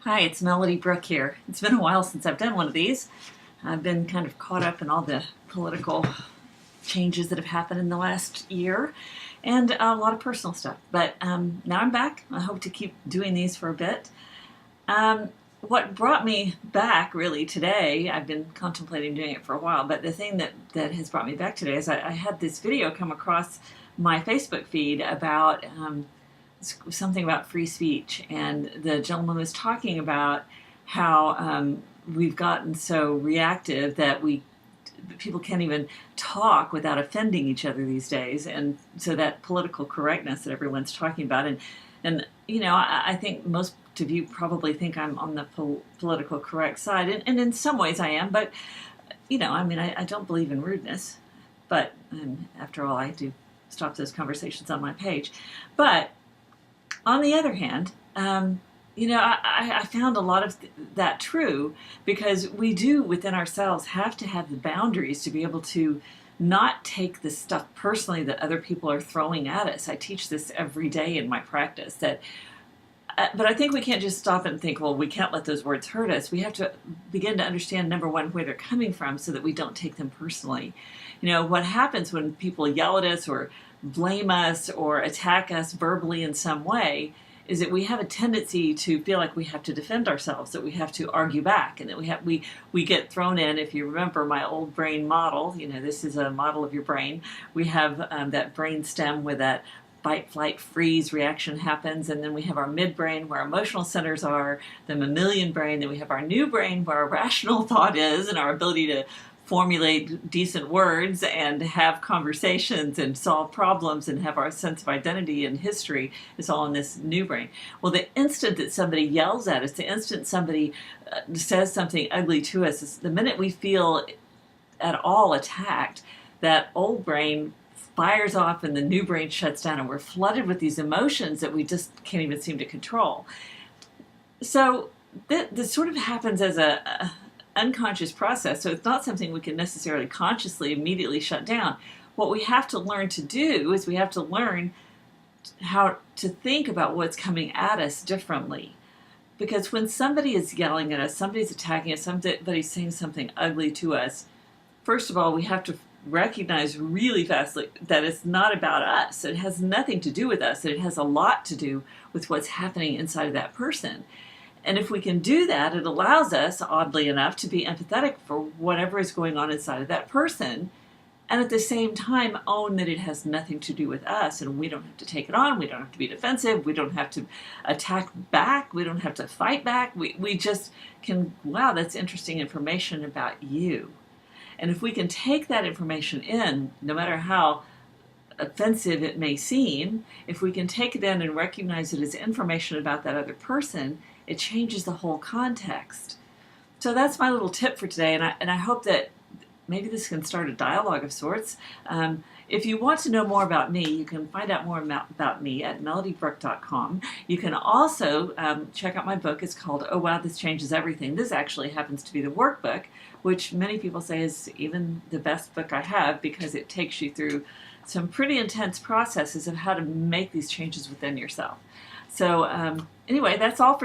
Hi, it's Melody Brooke here. It's been a while since I've done one of these. I've been kind of caught up in all the political changes that have happened in the last year and a lot of personal stuff. But now I'm back. I hope to keep doing these for a bit. What brought me back really today, I've been contemplating doing it for a while, but the thing that has brought me back today is I had this video come across my Facebook feed about something about free speech, and the gentleman was talking about how we've gotten so reactive that people can't even talk without offending each other these days, and so that political correctness that everyone's talking about, and you know, I think most of you probably think I'm on the political correct side, and in some ways I am, but you know, I mean, I don't believe in rudeness, but after all, I do stop those conversations on my page. But on the other hand, you know, I found a lot of that true, because we do within ourselves have to have the boundaries to be able to not take the stuff personally that other people are throwing at us. I teach this every day in my practice, but I think we can't just stop and think, well, we can't let those words hurt us. We have to begin to understand, number one, where they're coming from so that we don't take them personally. You know, what happens when people yell at us or blame us or attack us verbally in some way is that we have a tendency to feel like we have to defend ourselves, that we have to argue back, and that we get thrown in. If you remember my old brain model, you know, this is a model of your brain. We have that brain stem where that fight, flight, freeze reaction happens, and then we have our midbrain where our emotional centers are, the mammalian brain, then we have our new brain where our rational thought is and our ability to formulate decent words and have conversations and solve problems and have our sense of identity and history is all in this new brain. Well, the instant that somebody yells at us, the instant somebody says something ugly to us, is the minute we feel at all attacked, that old brain fires off and the new brain shuts down, and we're flooded with these emotions that we just can't even seem to control. So this sort of happens as a unconscious process, so it's not something we can necessarily consciously immediately shut down. What we have to learn to do is we have to learn how to think about what's coming at us differently. Because when somebody is yelling at us, somebody's attacking us, somebody's saying something ugly to us, first of all, we have to recognize really fastly that it's not about us. It has nothing to do with us. It has a lot to do with what's happening inside of that person. And if we can do that, it allows us, oddly enough, to be empathetic for whatever is going on inside of that person, and at the same time own that it has nothing to do with us, and we don't have to take it on, we don't have to be defensive, we don't have to attack back, we don't have to fight back, we just can, wow, that's interesting information about you. And if we can take that information in, no matter how offensive it may seem, if we can take it in and recognize it as information about that other person, it changes the whole context. So that's my little tip for today, and I hope that maybe this can start a dialogue of sorts. If you want to know more about me, you can find out more about me at melodybrooke.com. You can also check out my book. It's called Oh Wow, This Changes Everything. This actually happens to be the workbook, which many people say is even the best book I have, because it takes you through some pretty intense processes of how to make these changes within yourself. So anyway, that's all for today.